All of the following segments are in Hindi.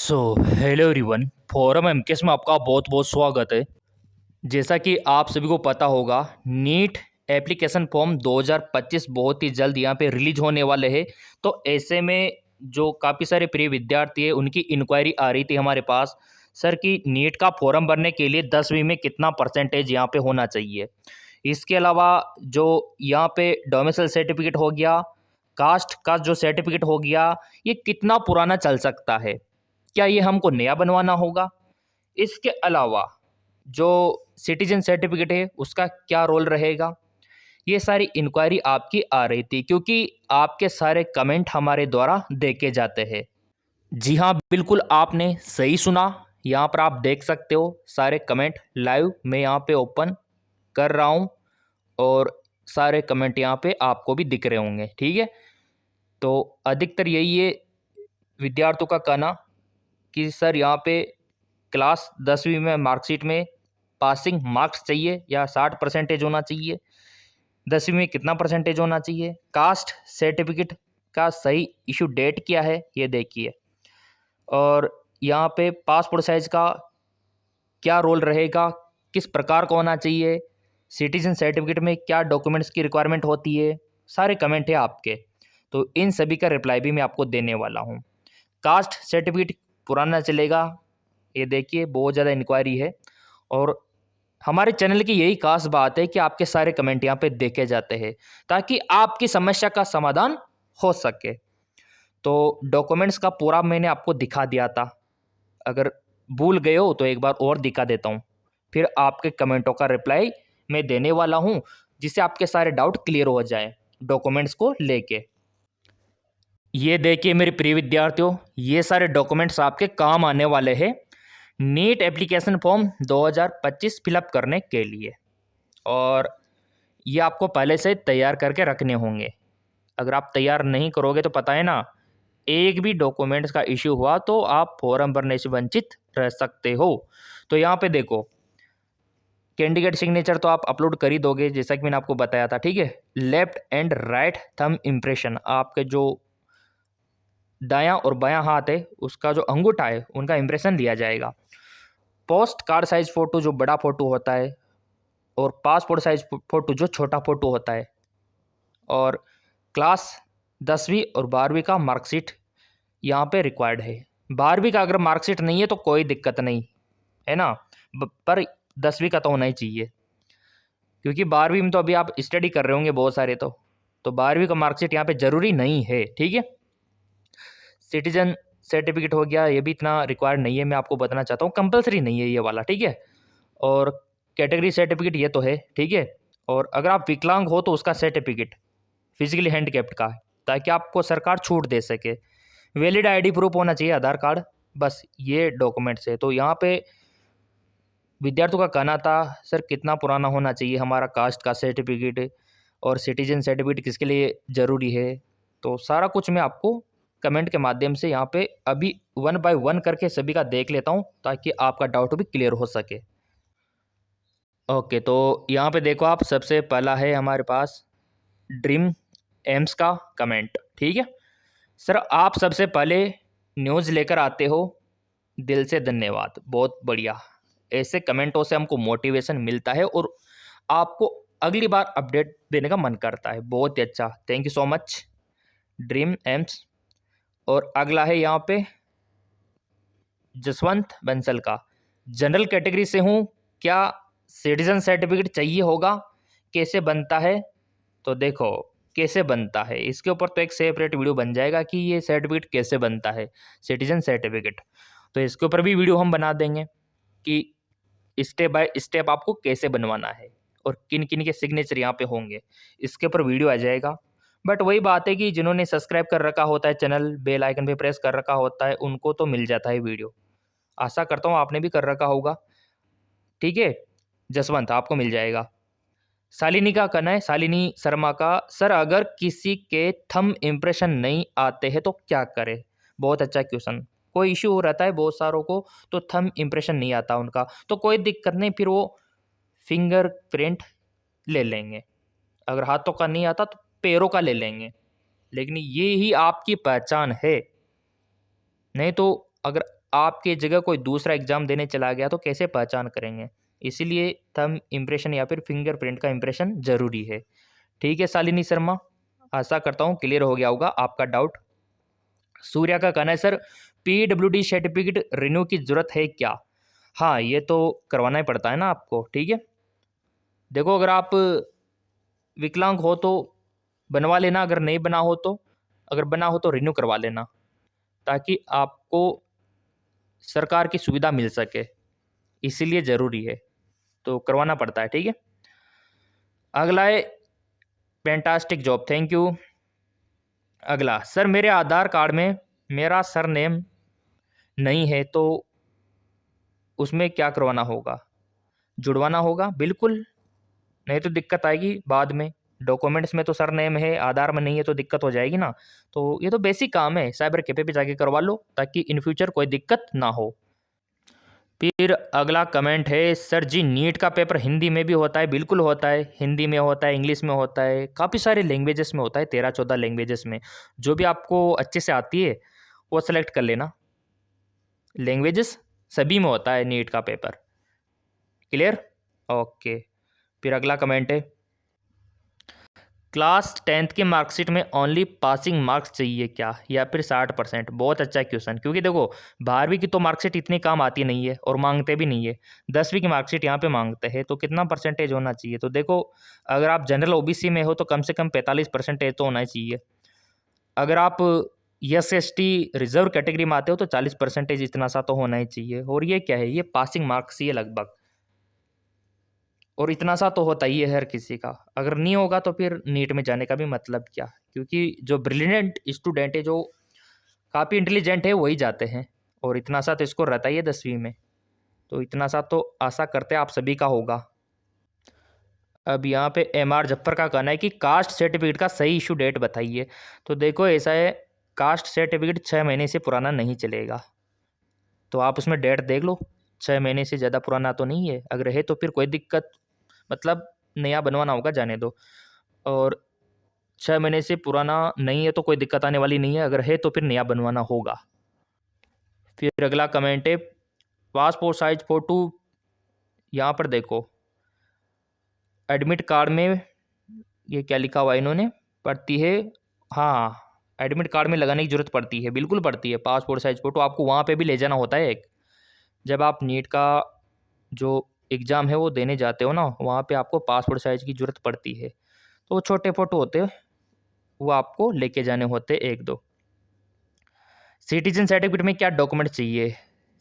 So hello everyone. Forum MKS में आपका बहुत बहुत स्वागत है। जैसा कि आप सभी को पता होगा, नीट एप्लीकेशन फॉर्म 2025 बहुत ही जल्द यहाँ पे रिलीज होने वाले हैं। तो ऐसे में जो काफ़ी सारे प्रिय विद्यार्थी हैं उनकी इंक्वायरी आ रही थी हमारे पास, सर कि नीट का फॉर्म भरने के लिए 10वीं में कितना परसेंटेज यहाँ पे होना चाहिए। इसके अलावा जो यहाँ पे डोमिसाइल सर्टिफिकेट हो गया, कास्ट का जो सर्टिफिकेट हो गया, ये कितना पुराना चल सकता है, क्या ये हमको नया बनवाना होगा। इसके अलावा जो सिटीजन सर्टिफिकेट है उसका क्या रोल रहेगा। ये सारी इंक्वायरी आपकी आ रही थी क्योंकि आपके सारे कमेंट हमारे द्वारा देखे जाते हैं। जी हाँ, बिल्कुल आपने सही सुना। यहाँ पर आप देख सकते हो सारे कमेंट लाइव मैं यहाँ पे ओपन कर रहा हूँ और सारे कमेंट यहाँ पे आपको भी दिख रहे होंगे। ठीक है, तो अधिकतर यही है विद्यार्थियों का कहना कि सर यहाँ पे क्लास 10वीं में मार्कशीट में पासिंग मार्क्स चाहिए या 60% होना चाहिए, 10वीं में कितना परसेंटेज होना चाहिए, कास्ट सर्टिफिकेट का सही इशू डेट क्या है ये देखिए, और यहाँ पे पासपोर्ट साइज का क्या रोल रहेगा, किस प्रकार का होना चाहिए, सिटीजन सर्टिफिकेट में क्या डॉक्यूमेंट्स की रिक्वायरमेंट होती है। सारे कमेंट है आपके, तो इन सभी का रिप्लाई भी मैं आपको देने वाला हूँ। कास्ट सर्टिफिकेट पुराना चलेगा, ये देखिए बहुत ज़्यादा इंक्वायरी है और हमारे चैनल की यही खास बात है कि आपके सारे कमेंट यहाँ पे देखे जाते हैं ताकि आपकी समस्या का समाधान हो सके। तो डॉक्यूमेंट्स का पूरा मैंने आपको दिखा दिया था, अगर भूल गए हो तो एक बार और दिखा देता हूँ। फिर आपके कमेंटों का रिप्लाई मैं देने वाला हूँ जिससे आपके सारे डाउट क्लियर हो जाए डॉक्यूमेंट्स को लेके। ये देखिए मेरे प्रिय विद्यार्थियों, ये सारे डॉक्यूमेंट्स आपके काम आने वाले हैं नीट एप्लीकेशन फॉर्म 2025 फिलअप करने के लिए, और ये आपको पहले से तैयार करके रखने होंगे। अगर आप तैयार नहीं करोगे तो पता है ना, एक भी डॉक्यूमेंट्स का इश्यू हुआ तो आप फॉर्म भरने से वंचित रह सकते हो। तो यहाँ पे देखो, कैंडिडेट सिग्नेचर तो आप अपलोड कर ही दोगे जैसा कि मैंने आपको बताया था। ठीक है, left and right thumb impression, आपके जो दायां और बायां हाथ है उसका जो अंगूठा है उनका इम्प्रेशन लिया जाएगा। पोस्ट कार्ड साइज फ़ोटो जो बड़ा फ़ोटो होता है, और पासपोर्ट साइज फ़ोटो जो छोटा फ़ोटो होता है, और क्लास 10वीं और 12वीं का मार्कशीट यहाँ पे रिक्वायर्ड है। 12वीं का अगर मार्कशीट नहीं है तो कोई दिक्कत नहीं है ना, पर 10वीं का तो होना ही चाहिए क्योंकि 12वीं में तो अभी आप स्टडी कर रहे होंगे बहुत सारे, तो 12वीं का मार्कशीट यहाँ पे ज़रूरी नहीं है। ठीक है, सिटीजन सर्टिफिकेट हो गया, ये भी इतना रिक्वायर्ड नहीं है, मैं आपको बताना चाहता हूँ, कंपलसरी नहीं है ये वाला। ठीक है, और कैटेगरी सर्टिफिकेट ये तो है। ठीक है, और अगर आप विकलांग हो तो उसका सर्टिफिकेट फिजिकली हैंडीकैप्ड का, ताकि आपको सरकार छूट दे सके। वैलिड आईडी प्रूफ होना चाहिए, आधार कार्ड, बस ये डॉक्यूमेंट्स है। तो यहाँ पे विद्यार्थियों का कहना था सर कितना पुराना होना चाहिए हमारा कास्ट का सर्टिफिकेट और सिटीजन सर्टिफिकेट किसके लिए ज़रूरी है। तो सारा कुछ मैं आपको कमेंट के माध्यम से यहाँ पे अभी 1 बाय 1 करके सभी का देख लेता हूँ ताकि आपका डाउट भी क्लियर हो सके। ओके, तो यहाँ पे देखो आप, सबसे पहला है हमारे पास ड्रीम एम्स का कमेंट। ठीक है सर, आप सबसे पहले न्यूज़ लेकर आते हो, दिल से धन्यवाद, बहुत बढ़िया। ऐसे कमेंटों से हमको मोटिवेशन मिलता है और आपको अगली बार अपडेट देने का मन करता है। बहुत ही अच्छा, thank you so much dream AIIMS. और अगला है यहाँ पे जसवंत बंसल का, जनरल कैटेगरी से हूँ, क्या सिटीजन सर्टिफिकेट चाहिए होगा, कैसे बनता है। तो देखो कैसे बनता है, इसके ऊपर तो एक सेपरेट वीडियो बन जाएगा कि ये सर्टिफिकेट कैसे बनता है, सिटीजन सर्टिफिकेट। तो इसके ऊपर भी वीडियो हम बना देंगे कि स्टेप बाय स्टेप आपको कैसे बनवाना है और किन किन के सिग्नेचर यहाँ पे होंगे, इसके ऊपर वीडियो आ जाएगा। बट वही बात है कि जिन्होंने सब्सक्राइब कर रखा होता है चैनल, बेल आइकन पे प्रेस कर रखा होता है, उनको तो मिल जाता है वीडियो। आशा करता हूँ आपने भी कर रखा होगा। ठीक है जसवंत, आपको मिल जाएगा। शालिनी का कहना है, शालिनी शर्मा का, सर अगर किसी के थंब इम्प्रेशन नहीं आते हैं तो क्या करें। बहुत अच्छा क्वेश्चन। कोई इशू हो रहता है बहुत सारों को, तो थंब इम्प्रेशन नहीं आता उनका, तो कोई दिक्कत नहीं, फिर वो फिंगरप्रिंट ले लेंगे। अगर हाथों का नहीं आता तो पैरों का ले लेंगे, लेकिन ये ही आपकी पहचान है। नहीं तो अगर आपके जगह कोई दूसरा एग्ज़ाम देने चला गया तो कैसे पहचान करेंगे? इसीलिए थंब इम्प्रेशन या फिर फिंगरप्रिंट का इम्प्रेशन ज़रूरी है। ठीक है शालिनी शर्मा, आशा करता हूँ क्लियर हो गया होगा आपका डाउट। सूर्या का कहना है सर पीडब्ल्यूडी सर्टिफिकेट रिन्यू की ज़रूरत है क्या? हाँ, ये तो करवाना ही पड़ता है ना आपको, ठीक है। देखो अगर आप विकलांग हो तो बनवा लेना, अगर नहीं बना हो तो, अगर बना हो तो रिन्यू करवा लेना, ताकि आपको सरकार की सुविधा मिल सके, इसीलिए ज़रूरी है, तो करवाना पड़ता है, ठीक है। अगला है फैंटास्टिक जॉब, थैंक यू। अगला, सर मेरे आधार कार्ड में मेरा सरनेम नहीं है तो उसमें क्या करवाना होगा? जुड़वाना होगा? बिल्कुल, नहीं तो दिक्कत आएगी बाद में। डॉक्यूमेंट्स में तो सरनेम है, आधार में नहीं है तो दिक्कत हो जाएगी ना। तो ये तो बेसिक काम है, साइबर कैफे पे जाके करवा लो ताकि इन फ्यूचर कोई दिक्कत ना हो। फिर अगला कमेंट है, सर जी नीट का पेपर हिंदी में भी होता है? बिल्कुल होता है, हिंदी में होता है, इंग्लिश में होता है, काफ़ी सारे लैंग्वेजेस में होता है, 13-14 लैंग्वेजेस में। जो भी आपको अच्छे से आती है वो सेलेक्ट कर लेना। लैंग्वेजेस सभी में होता है नीट का पेपर, क्लियर? ओके। फिर अगला कमेंट है, क्लास 10th की मार्कशीट में ओनली पासिंग मार्क्स चाहिए क्या, या फिर 60%? बहुत अच्छा क्वेश्चन, क्योंकि देखो 12वीं की तो मार्कशीट इतनी काम आती नहीं है और मांगते भी नहीं है। 10वीं की मार्कशीट यहाँ पे मांगते हैं, तो कितना परसेंटेज होना चाहिए? तो देखो अगर आप जनरल ओबीसी में हो तो कम से कम 45% तो होना ही चाहिए। अगर आप SC/ST रिजर्व कैटेगरी में आते हो तो 40% इतना सा तो होना ही चाहिए। और ये क्या है, ये पासिंग मार्क्स ही है लगभग, और इतना सा तो होता ही है हर किसी का। अगर नहीं होगा तो फिर नीट में जाने का भी मतलब क्या? क्योंकि जो ब्रिलियंट स्टूडेंट है, जो काफ़ी इंटेलिजेंट है, वही जाते हैं, और इतना सा तो इसको रहता ही है 10वीं में, तो इतना सा तो आशा करते हैं आप सभी का होगा। अब यहाँ पे MR जफ्फर का कहना है कि कास्ट सर्टिफिकेट का सही इशू डेट बताइए। तो देखो ऐसा है, कास्ट सर्टिफिकेट 6 महीने से पुराना नहीं चलेगा, तो आप उसमें डेट देख लो, 6 महीने से ज़्यादा पुराना तो नहीं है। अगर है तो फिर कोई दिक्कत, मतलब नया बनवाना होगा, जाने दो। और 6 महीने से पुराना नहीं है तो कोई दिक्कत आने वाली नहीं है, अगर है तो फिर नया बनवाना होगा। फिर अगला कमेंट है, पासपोर्ट साइज फ़ोटो, यहाँ पर देखो एडमिट कार्ड में ये क्या लिखा हुआ है इन्होंने, पड़ती है, हाँ एडमिट कार्ड में लगाने की ज़रूरत पड़ती है, बिल्कुल पड़ती है। पासपोर्ट साइज फ़ोटो आपको वहाँ पे भी ले जाना होता है एक, जब आप नीट का जो एग्ज़ाम है वो देने जाते हो ना, वहाँ पे आपको पासपोर्ट साइज़ की ज़रूरत पड़ती है। तो वो छोटे फ़ोटो होते हैं, वो आपको लेके जाने होते 1-2। सिटीजन सर्टिफिकेट में क्या डॉक्यूमेंट चाहिए?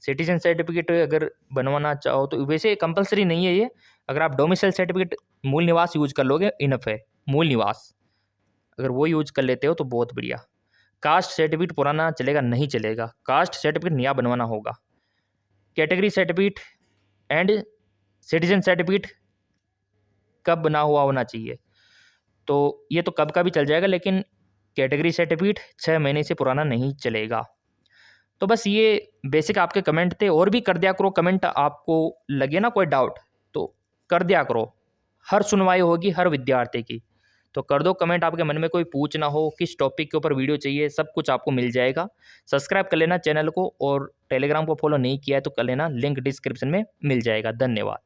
सिटीजन सर्टिफिकेट अगर बनवाना चाहो तो वैसे कंपलसरी नहीं है ये, अगर आप डोमिसाइल सर्टिफिकेट मूल निवास यूज कर लोगे इनफ है, मूल निवास अगर वो यूज कर लेते हो तो बहुत बढ़िया। कास्ट सर्टिफिकेट पुराना चलेगा नहीं चलेगा, कास्ट सर्टिफिकेट नया बनवाना होगा। Category certificate and citizen certificate कब बना हुआ होना चाहिए? तो ये तो कब का भी चल जाएगा, लेकिन कैटेगरी सर्टिफिकेट 6 महीने से पुराना नहीं चलेगा। तो बस ये बेसिक आपके कमेंट थे, और भी कर दिया करो कमेंट, आपको लगे ना कोई डाउट तो कर दिया करो, हर सुनवाई होगी हर विद्यार्थी की। तो कर दो कमेंट, आपके मन में कोई पूछ ना हो, किस टॉपिक के ऊपर वीडियो चाहिए, सब कुछ आपको मिल जाएगा। सब्सक्राइब कर लेना चैनल को, और टेलीग्राम को फॉलो नहीं किया है तो कर लेना, लिंक डिस्क्रिप्शन में मिल जाएगा। धन्यवाद।